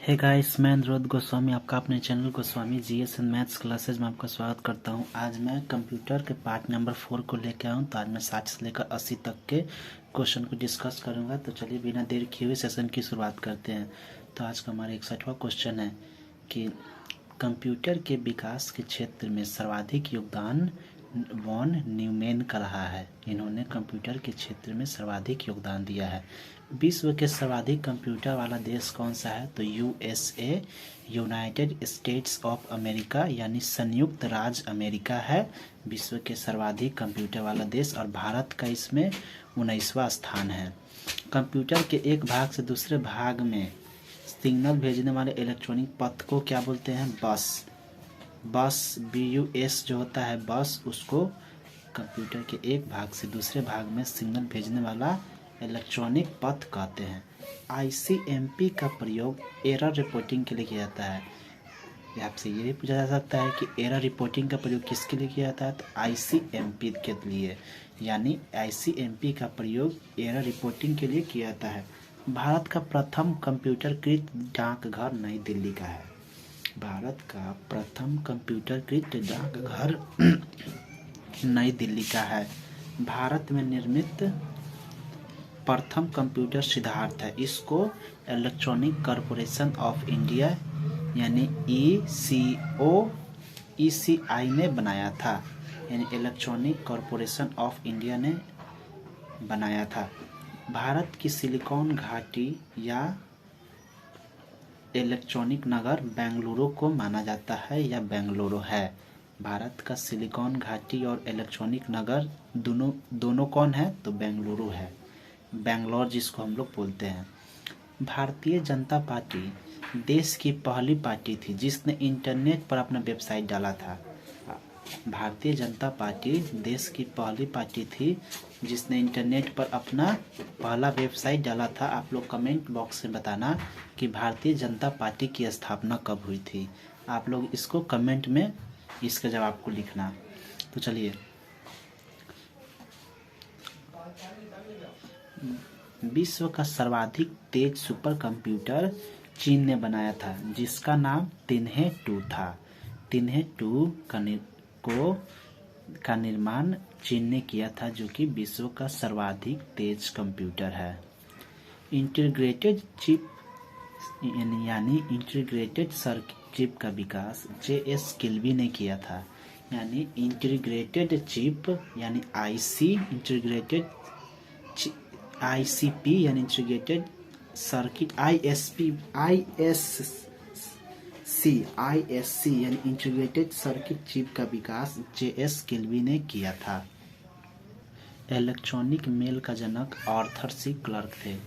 Hey guys, मैं अनुरोध गोस्वामी आपका अपने channel Goswami GS and maths classes में आपका स्वागत करता हूं। आज मैं कंप्यूटर के पार्ट नंबर 4 को लेकर आया हूं। तो आज मैं 60 से लेकर 80 तक के क्वेश्चन को डिस्कस करूंगा। तो चलिए बिना देर किए हुए सेशन की शुरुआत करते हैं। तो आज का हमारा 61वां क्वेश्चन है कि कंप्यूटर के विकास के क्षेत्र में सर्वाधिक योगदान वॉन न्यूमैन का रहा है। इन्होंने कंप्यूटर के क्षेत्र में सर्वाधिक योगदान दिया है। विश्व के सर्वाधिक कंप्यूटर वाला देश कौन सा है? तो USA, United states of America यानी संयुक्त राज्य अमेरिका है विश्व के सर्वाधिक कंप्यूटर वाला देश, और भारत का इसमें 19वां स्थान है। कंप्यूटर के एक भाग से दूसरे भाग में सिग्नल भेजने वाले इलेक्ट्रॉनिक पथ को क्या बोलते हैं? बस BUS जो होता है बस, उसको कंप्यूटर के एक भाग से दूसरे भाग में सिग्नल भेजने वाला इलेक्ट्रॉनिक पथ कहते हैं। ICMP का प्रयोग एरर रिपोर्टिंग के लिए किया जाता है। आपसे ये भी पूछा जा सकता है कि एरर रिपोर्टिंग का प्रयोग किसके लिए किया जाता है? तो ICMP के लिए, यानी ICMP का प्रयोग एरर रिपोर्टिंग के लिए किया जाता है। भारत का प्रथम कंप्यूटरकृत डाकघर नई दिल्ली का है। भारत का प्रथम कंप्यूटरकृत डाकघर नई दिल्ली का है। भारत में निर्मित प्रथम कंप्यूटर सिद्धार्थ है। इसको इलेक्ट्रॉनिक कॉरपोरेशन ऑफ इंडिया यानी ECI ने बनाया था, यानी इलेक्ट्रॉनिक कॉरपोरेशन ऑफ इंडिया ने बनाया था। भारत की सिलिकॉन घाटी या इलेक्ट्रॉनिक नगर बेंगलुरु को माना जाता है या बेंगलुरु है। भारत का सिलिकॉन घाटी और इलेक्ट्रॉनिक नगर दोनों कौन है? तो बेंगलुरु है, बेंगलोर जिसको हम लोग बोलते हैं। भारतीय जनता पार्टी देश की पहली पार्टी थी जिसने इंटरनेट पर अपना वेबसाइट डाला था। भारतीय जनता पार्टी देश की पहली पार्टी थी जिसने इंटरनेट पर अपना पहला वेबसाइट डाला था। आप लोग कमेंट बॉक्स में बताना कि भारतीय जनता पार्टी की स्थापना कब हुई थी। आप लोग इसको कमेंट में इसका जवाब को लिखना। तो चलिए, विश्व का सर्वाधिक तेज सुपर कंप्यूटर चीन ने बनाया था जिसका नाम तिन्हे 2 था। तिन्हे 2 का निर्माण चीन ने किया था, जो कि विश्व का सर्वाधिक तेज कंप्यूटर है। इंटीग्रेटेड चिप यानी इंटीग्रेटेड सर्किट चिप का विकास JS किल्बी ने किया था। यानी इंटीग्रेटेड चिप यानी ICP यानी इंटीग्रेटेड सर्किट ISC यानी इंटीग्रेटेड सर्किट चिप का विकास JS किल्बी ने किया था। इलेक्ट्रॉनिक मेल का जनक आर्थर सी क्लार्क थे।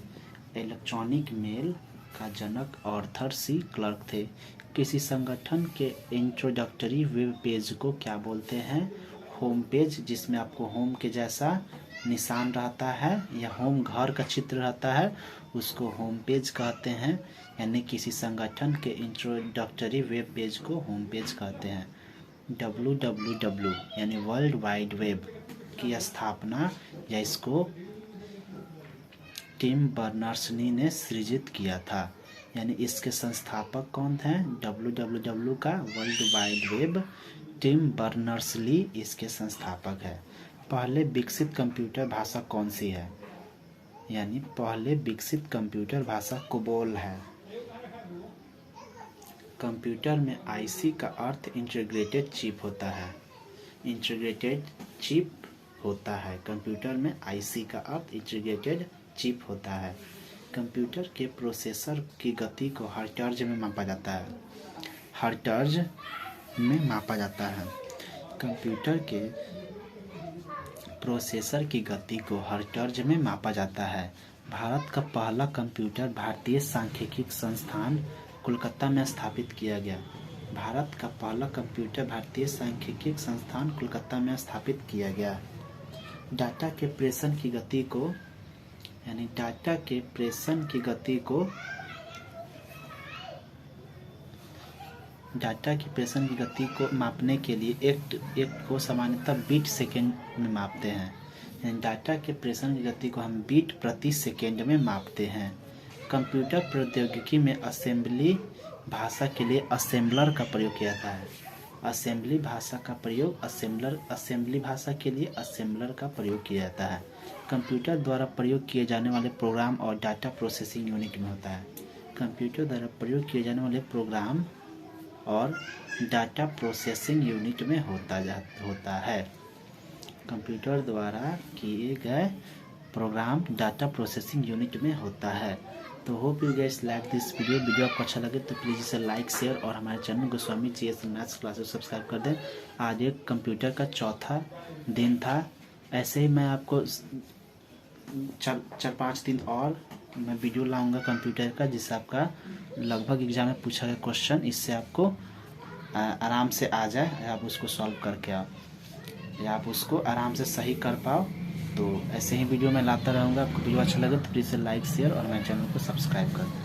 इलेक्ट्रॉनिक मेल का जनक आर्थर सी क्लार्क थे। किसी संगठन के इंट्रोडक्टरी वेब पेज को क्या बोलते हैं? होम पेज, जिसमें आपको होम के जैसा निशान रहता है या होम घर का चित्र रहता है, उसको होम पेज कहते हैं। यानी किसी संगठन के इंट्रोडक्टरी वेब पेज को होम पेज कहते हैं। WWW यानी वर्ल्ड वाइड वेब की स्थापना या इसको टिम बर्नर्स-ली ने सृजित किया था। यानी इसके संस्थापक कौन थे? WWW का world wide web Tim Berners Lee इसके संस्थापक है। पहले विकसित कंप्यूटर भाषा कौन सी है? यानी पहले विकसित कंप्यूटर भाषा कोबोल है। कंप्यूटर में IC का अर्थ इंटीग्रेटेड चिप होता है। इंटीग्रेटेड चिप होता है कंप्यूटर में IC का अर्थ इंटीग्रेटेड चिप होता है। कंप्यूटर के प्रोसेसर की गति को हर्ट्ज में मापा जाता है। हर्ट्ज में मापा जाता है। कंप्यूटर के प्रोसेसर की गति को हर्ट्ज में मापा जाता है। भारत का पहला कंप्यूटर भारतीय सांख्यिकी संस्थान कोलकाता में स्थापित किया गया। भारत का पहला कंप्यूटर भारतीय सांख्यिकी संस्थान कोलकाता में स्थापित किया गया। डाटा के प्रेषण की गति को यानी डाटा के प्रेषण की गति को मापने के लिए एक को सामान्यतः बीट सेकेंड में मापते हैं। यानी डाटा के प्रेषण की गति को हम बीट प्रति सेकेंड में मापते हैं। कंप्यूटर प्रौद्योगिकी में असेंबली भाषा के लिए असेंबलर का प्रयोग किया जाता है। असेंबली भाषा का प्रयोग असेंबली भाषा के लिए असेंबलर का प्रयोग किया जाता है। कंप्यूटर द्वारा प्रयोग किए जाने वाले प्रोग्राम और डाटा प्रोसेसिंग यूनिट में होता है। कंप्यूटर द्वारा प्रयोग किए जाने वाले प्रोग्राम और डाटा प्रोसेसिंग यूनिट में होता है। कंप्यूटर द्वारा किए गए प्रोग्राम डाटा प्रोसेसिंग यूनिट में होता है। तो hope you guys like this video आपको अच्छा लगे तो प्लीज़ इसे लाइक शेयर और हमारे channel Goswami GSN maths classes subscribe कर दें। आज एक कंप्यूटर का चौथा दिन था। ऐसे ही मैं आपको 4-5 दिन और मैं वीडियो लाऊंगा कंप्यूटर का, जिससे आपका लगभग एग्जाम में पूछा गया क्वेश्चन इससे आपको आराम से आ जाए, आप उसको सॉल्व करके आओ या आप उसको आराम से सही कर पाओ। तो ऐसे ही वीडियो मैं लाता रहूँगा। आपको वीडियो अच्छा लगे तो प्लीज़ लाइक शेयर और मेरे चैनल को सब्सक्राइब कर दें।